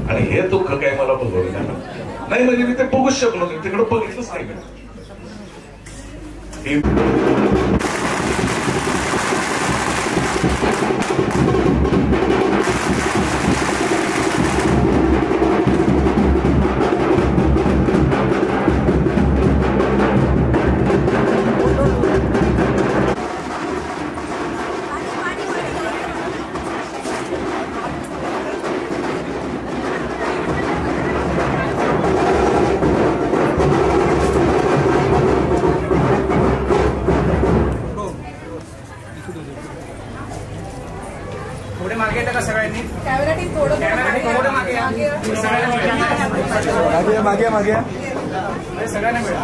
आणि हे दुःख काय मला बघवलं नाही, म्हणजे मी ते बघूच शकलो नाही, तिकडे बघितलंच नाही मी. थोडे मागे येतं का सगळ्यांनी? मागे मागे सगळ्यांना मिळेल.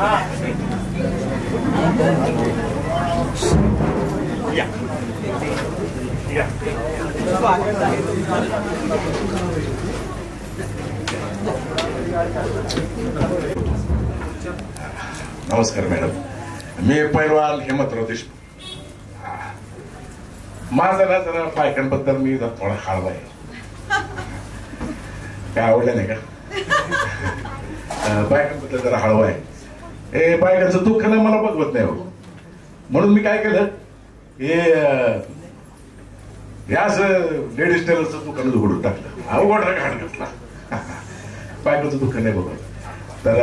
नमस्कार मॅडम, मी पैलवान हिमंतराव देशमुख. माझा ना जरा बायकांबद्दल मी थोडा हळवा आहे. काय आवडलं नाही का? बायकांबद्दल जरा हळवा आहे. हे बायकांचं दुःख ना मला बघवत नाही हो, म्हणून मी काय केलं, हे असं लेडीज टेलरचं दुकान उघडून टाकलं. अवघड घाट घातला. बायकांचं दुःख नाही बघत. तर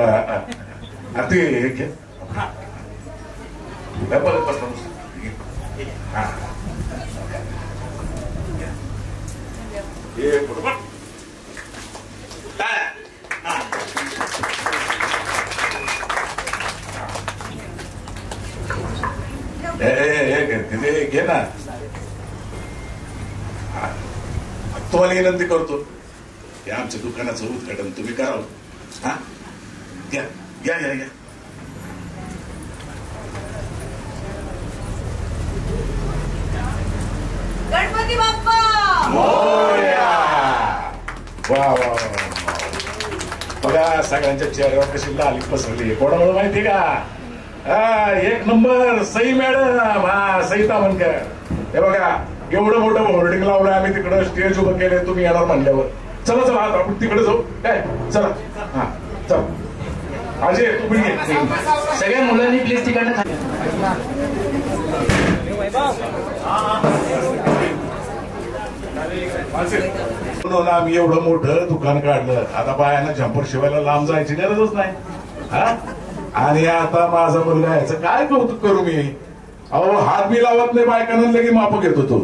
ते हे घे बघत बसतो. घे ना, तुम्हाला विनंती करतो, हे आमच्या दुकानाचं उद्घाटन तुम्ही करावं. हा, घ्या घ्या घ्या घ्या. गणपती बाप्पा मोरया. वा वा वा, बघा सगळ्यांच्या चेहऱ्यावर कशी लाली पसरली. कोणामुळे माहिती का? एक नंबर सई मॅडम. हा, सई तामणकर. हे बघा, एवढं मोठं होर्डिंग लावलं आम्ही, तिकडं स्टेज उभं केलंय, तुम्ही येणार म्हणल्यावर. चला चला, आता आपण तिकडे जाऊ. काय, चला. हा, चल अजय, तू पण घे. सगळ्या मुलांनी प्लीज तिकडनं आम्ही एवढं मोठं दुकान काढलं, आता बायांना झंपर शिवायला लांब जायची गरजच नाही. आणि आता माझा मुलगा याचं काय कौतुक करू मी? अहो, हात मी लावत नाही बायकांना, लगे माप घेतो तो.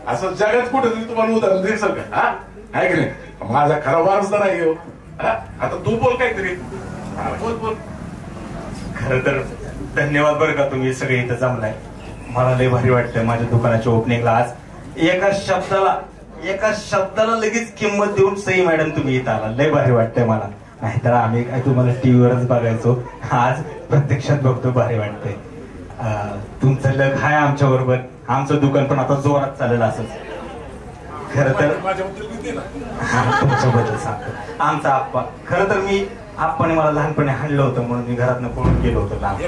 असं जगात कुठेतरी तुम्हाला उदाहरण दिसेल का? आहे की नाही? माझा खरा वारसदार आहे हो. आता तू बोल काहीतरी. बोल बोल. खरं तर धन्यवाद बरं का, तुम्ही सगळे इथं जमलाय. मला लय भारी वाटतं माझ्या दुकानाच्या ओपनिंगला आज एका शब्दाला लगेच किंमत देऊन सई मॅडम तुम्ही इथं आला. लय भारी वाटतंय मला. नाहीतर आम्ही काय तुम्हाला टीव्हीवरच बघायचो, आज प्रत्यक्षात बघतो. भारी वाटतंय. तुमचं लग हाय आमच्या बरोबर. आमचं दुकान पण आता जोरात चालेल असंच. खरं तर तुमच्याबद्दल सांगतो. आमचा आप्पा, खरं तर मी आप्पाने मला लहानपणी हाणलं होतं म्हणून मी घरातनं पळून गेलो होतो लांब.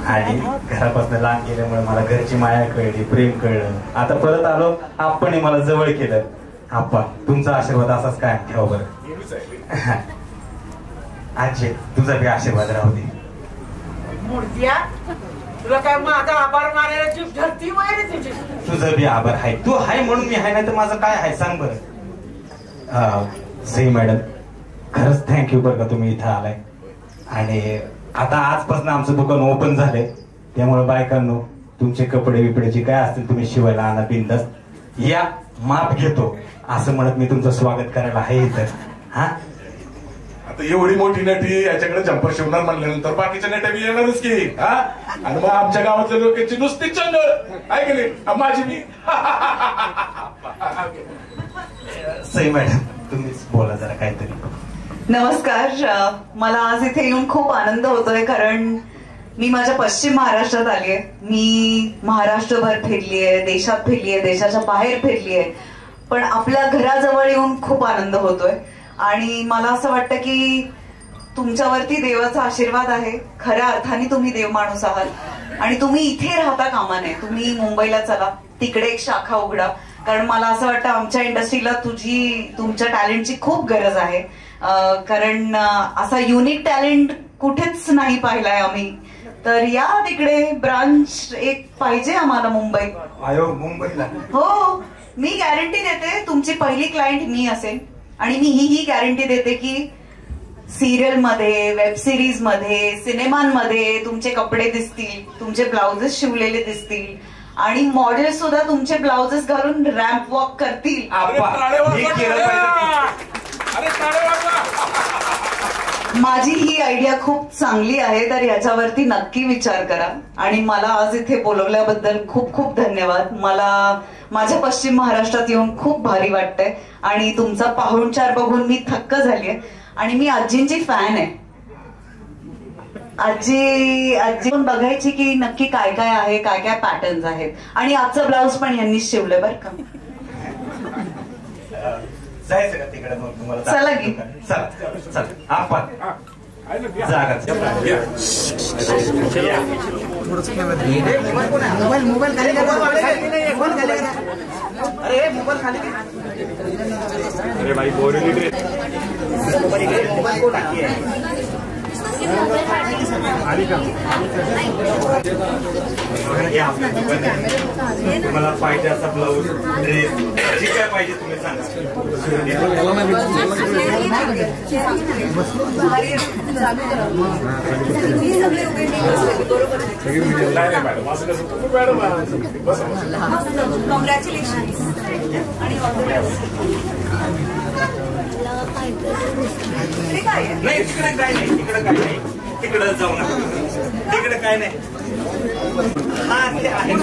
आणि घरापासून लांब गेल्यामुळे मला घरची माया कळली, प्रेम कळलं. आता परत आलो, आप्पाने मला जवळ केलं. आप्पा, तुमचा आशीर्वाद असाच काय ठेवा बरं. आजी, तुझा बी आशीर्वाद राहू दे. मूर्त्या, तुला काय माझा आभार मानायला जीभ धरती वगैरे तुझी? तुझं बी आभार आहे. तू हाय म्हणून मी हाय, नाही तर माझं काय आहे सांग बरं. सई मॅडम, खरंच थँक्यू बरं का, तुम्ही इथं आलाय. आणि आता आजपासून आमचं दुकान ओपन झालंय, त्यामुळे बायकांनो तुमचे कपडे बिपडेचे काय असतील तुम्ही शिवायला आणा बिंदास. या, माप घेतो असं म्हणत मी तुमचं स्वागत करायला आहे इथं. हा, आता एवढी मोठी नटी याच्याकडे जंपर शिवणार म्हणल्यानंतर बाकीच्या नट्या बी येणारच की. आणि मग आमच्या गावातल्या लोकांची नुसती चंगळ आहे की नाही? माझी मी. सई मॅडम, तुम्हीच बोला जरा काहीतरी. नमस्कार. मला आज इथे येऊन खूप आनंद होतोय, कारण मी माझ्या पश्चिम महाराष्ट्रात आलीये. मी महाराष्ट्रभर फिरलीये, देशात फिरलीये, देशाच्या बाहेर फिरलीये. पण आपल्या घराजवळ येऊन खूप आनंद होतोय. आणि मला असं वाटतं की तुमच्यावरती देवाचा आशीर्वाद आहे. खऱ्या अर्थाने तुम्ही देव माणूस आहात आणि तुम्ही इथे राहता कामा नये. तुम्ही मुंबईला चला, तिकडे एक शाखा उघडा. कारण मला असं वाटतं आमच्या इंडस्ट्रीला तुमच्या टॅलेंटची खूप गरज आहे. कारण असा युनिक टॅलेंट कुठेच नाही पाहिलाय आम्ही. तर या तिकडे ब्रांच एक पाहिजे आम्हाला मुंबईत. मुंबईला हो, मी गॅरंटी देते तुमची पहिली क्लायंट मी असेल. आणि मी ही गॅरंटी देते की सिरियल मध्ये, वेब सिरीज मध्ये, सिनेमांमध्ये तुमचे कपडे दिसतील, तुमचे ब्लाउजेस शिवलेले दिसतील आणि मॉडेल सुद्धा तुमचे ब्लाउजेस घालून रॅम्प वॉक करतील. माझी ही आयडिया खूप चांगली आहे, तर याच्यावरती नक्की विचार करा. आणि मला आज इथे बोलवल्याबद्दल खूप खूप धन्यवाद. मला माझ्या पश्चिम महाराष्ट्रात येऊन खूप भारी वाटतंय आणि तुमचा पाहुणचार बघून मी थक्क झालीय. आणि मी आजींची फॅन आहे. आजी पण बघायची की नक्की काय काय आहे, काय काय पॅटर्न्स आहेत. आणि आजचा ब्लाऊज पण यांनीच शिवलंय बरं का. जायचं का तिकडे मग तुम्हाला? चला की. चला आपण जागा मोबाईल खाली अरे मोबाईल खाली अरे भाई बोरेली तुम्हाला पाहिजे असा ब्लाऊज, ड्रेस, जे काय पाहिजे तुम्ही सांगा. कॉंग्रॅच्युलेशन. नाही तिकडे काय नाही, तिकडे काय नाही, तिकडे जाऊ नका. तिकडे काय नाही. हा ते आहे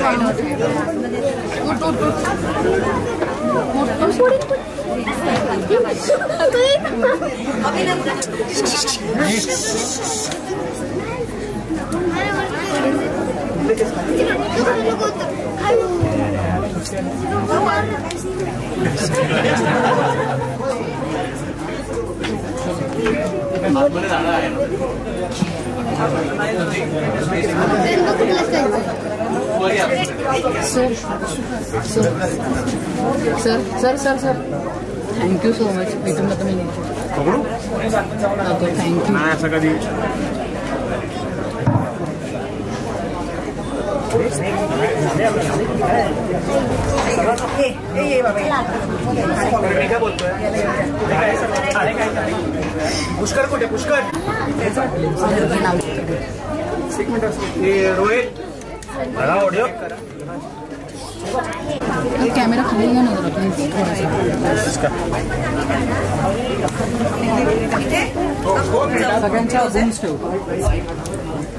सर थँक्यू सो मच. मी तुम्हाला थँक्यू. असं कधी पुष्कर कुठे? पुष्कर एक मिनिट. रोहित ऑडिओ कॅमेरा खाली घ्या ना जरा प्लीज. सगळ्यांच्या झूम ठेव.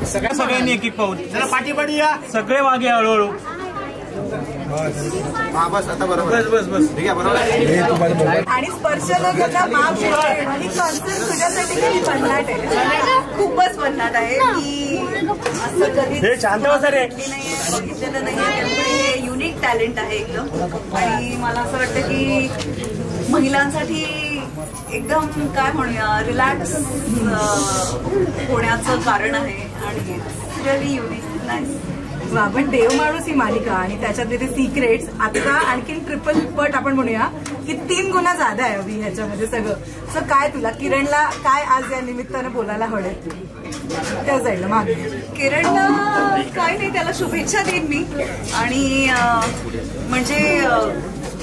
सगळ्यांनी एक पाहून जरा पाठीपाठी या. सगळे मागे हळूहळू. बस आता बरोबर. बस ठीक आहे बरोबर. आणि स्पर्श न करता माप ही कॉन्सेप्ट तुझ्यासाठी किती भन्नाट आहे. खूपच भन्नाट आहे की असं कधी बघितलेलं नाहीये. त्यामुळे हे युनिक टॅलेंट आहे एकदम. आणि मला असं वाटतं की महिलांसाठी एकदम काय म्हणूया रिलॅक्स होण्याचं कारण आहे. आणि रिअली युनिक नाईस. आपण देव माणूस ही मालिका आणि त्याच्यातले ते सिक्रेट्स आता आणखीन ट्रिपल पट आपण म्हणूया की 3 गुणा जादा आहे अभि ह्याच्यामध्ये सगळं. सो काय तुला किरणला काय आज या निमित्तानं बोलायला हवे त्या साईडला मागे? किरणला काय नाही, त्याला शुभेच्छा देईन मी. आणि म्हणजे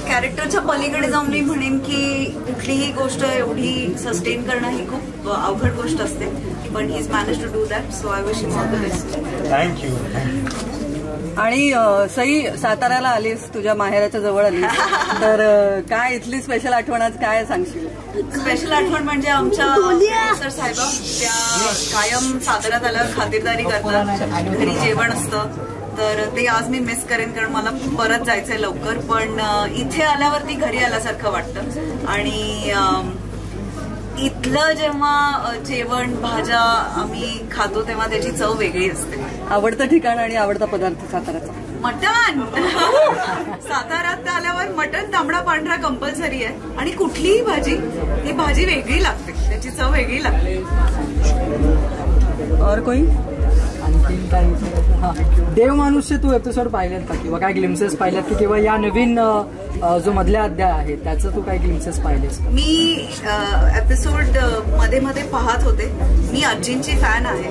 कॅरेक्टरच्या पलीकडे जाऊन मी म्हणेन की कुठलीही गोष्ट एवढी सस्टेन करणं ही खूप अवघड गोष्ट असते. पण he is manage to do that. So I wish him all the best. Thank you. आणि सई साताऱ्याला आलीस, तुझ्या माहेराच्या जवळ आलीस, तर काय इथली स्पेशल आठवण आज काय सांगशील? स्पेशल आठवण म्हणजे आमच्या प्रोड्युसर साहेब त्या कायम साताऱ्यात आल्यावर खातिरदारी करतात, घरी जेवण असतं. तर ते आज मी मिस करेन कारण मला परत जायचंय लवकर. पण इथे आल्यावरती घरी आल्यासारखं वाटतं. आणि इथलं जेव्हा जेवण भाज्या आम्ही खातो तेव्हा त्याची चव वेगळी असते. आवडतं ठिकाण आणि आवडता पदार्थ साताऱ्याचा? मटण साताऱ्यात आल्यावर मटण तांबडा पांढरा कंपल्सरी आहे आणि कुठलीही भाजी ही भाजी वेगळी लागते, त्याची चव वेगळी लागते. और कोई आणखीन काय? हा, देव माणूसचे तू एपिसोड पाहिलेत का किंवा काय ग्लिम्सेस पाहिलेत की किंवा या नवीन जो मधल्या अध्याय आहे त्याचं तू काय ग्लिम्सेस पाहिलेस? मी एपिसोड मध्ये मध्ये पाहत होते. मी आजींची फॅन आहे.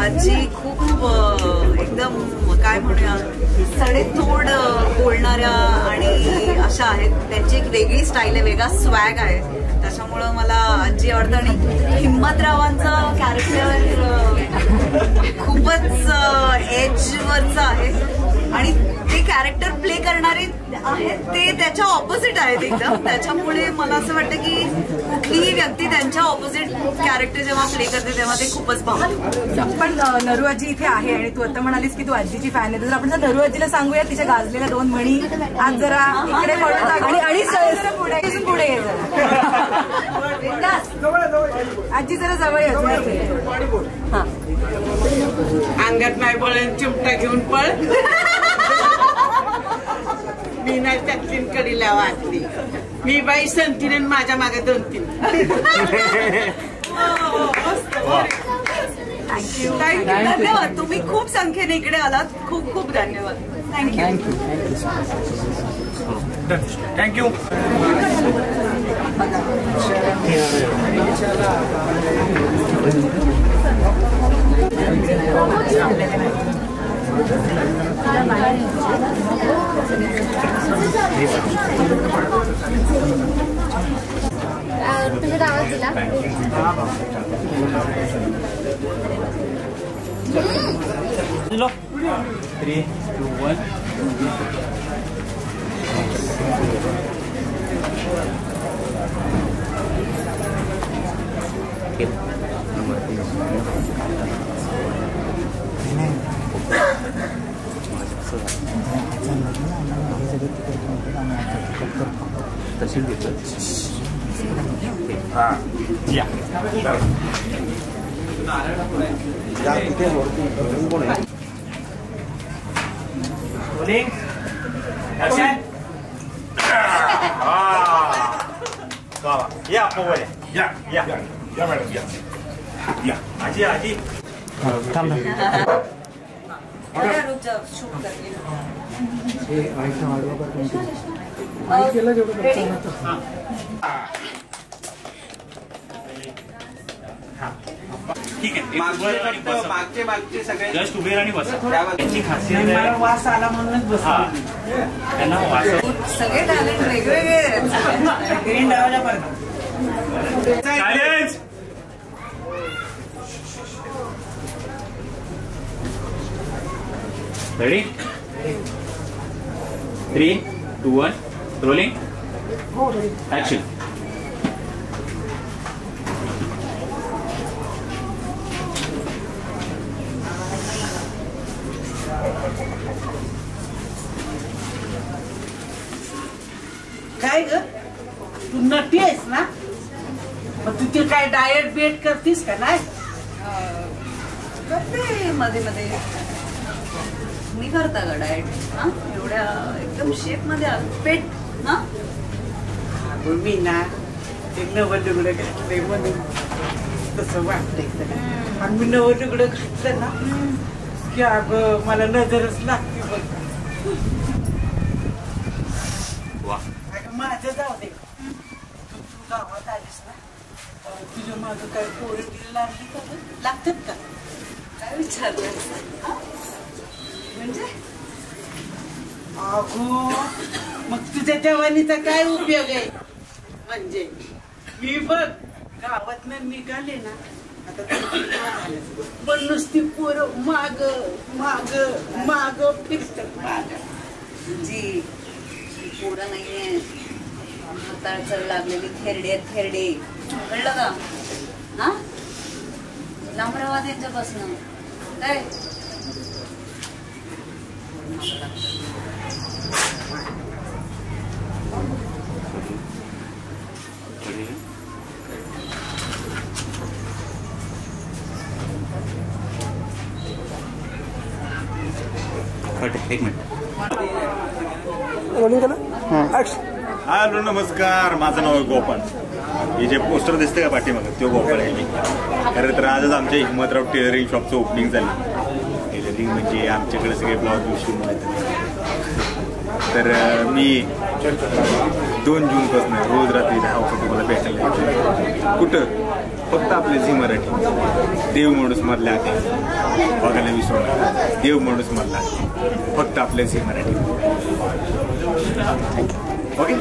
आजी खूप एकदम काय म्हणूया सडेतोड बोलणाऱ्या आणि अशा आहेत. त्यांची एक वेगळी स्टाईल आहे, वेगळा स्वॅग आहे. त्याच्यामुळं मला आजी आवडतं आणि हिम्मतरावांचं कॅरेक्टर खूपच एजवरचं आहे आणि ते कॅरेक्टर प्ले करणारे आहेत ते त्याच्या ऑपोजिट आहेत एकदम. त्याच्यामुळे मला असं वाटतं की कुठलीही व्यक्ती त्यांच्या ऑपोजिट कॅरेक्टर जेव्हा प्ले करते तेव्हा ते खूपच भावतं. पण नरू आजी इथे आहे आणि तू आता म्हणालीस की तू आजीची फॅन आहे, तर आपण जर नरू आजीला सांगूया तिच्या गाजलेल्या 2 म्हणी आज जरा इकडे आणि पुढे ये आजी जरा जवळ येतो. अंगात नाही बळण चिमटा घेऊन पळ. मी नाही त्यातली कडीला वाचली. मी बाई संतीने माझ्या मागे 2-3. थँक्यू धन्यवाद. तुम्ही खूप संख्येने इकडे आलात. खूप खूप धन्यवाद. थँक्यू. थँक्यू. तुम्ही आवाज दिला. दिलो 3, 2, 1. तहसील घेतलं. हां या या पोवळे या या या मॅडम या या आजी आजी थांब ठीक आहे. मागचे सगळे जस्ट उभे आणि बसा. त्याची खासियत आहे वास आला म्हणूनच बसा. त्यांना वास सगळे टॅलेंट वेगवेगळे ग्रीन दरवाजा पर्यंत. चॅलेंज. Ready 3, 2, 1 rolling action. काय ग तू नटी आहेस ना, मग तू ते काय डाएट बेट करतीस का? नाही करते मध्ये मध्ये. मी करता का डाएट? हा एवढ्या एकदम शेप मध्ये पेट. हा मी ना ते नवं लुगडं घातलंय म्हणून तसं वाटतंय. आणि मी नवं लुगडं घातलं ना की अगं मला नजरच लागते बघ. माझं जाऊ दे. तू गावात आलीस ना, तुझ्या माझं काय पोरी लागली का? लागतात का? काय विचारलं म्हणजे? अगो मग तुझ्या जवानीचा काय उपयोग आहे? म्हणजे मी बघ गावातनं निघाले ना आता पण नुसती पोरं माग माग माग फिरतात. माग जी पोरं नाहीये, हाताळ चढ लागलेली थेरडे थेरडे. कळलं का? हा लांब राहा त्यांच्यापासून. काय एक मिनिट. हॅलो नमस्कार, माझं नाव आहे गोपाळ. हे जे पोस्टर दिसतं का पाठीमागं तो गोपाळ आहे मी. खरं तर आजच आमच्या हिम्मतराव टेलरिंग शॉपचं ओपनिंग झालं. टेलरिंग म्हणजे आमच्याकडे सगळे ब्लाउज शिवून मिळतात. तर मी 2 जूनपासून रोज रात्री 10 वाजता तुम्हाला भेटायला येतो. कुठं? फक्त आपले झी मराठी. देव माणूस मधल्या आहे बघायला विसरू नका. देव माणूस मधला फक्त आपले झी मराठी. ओके.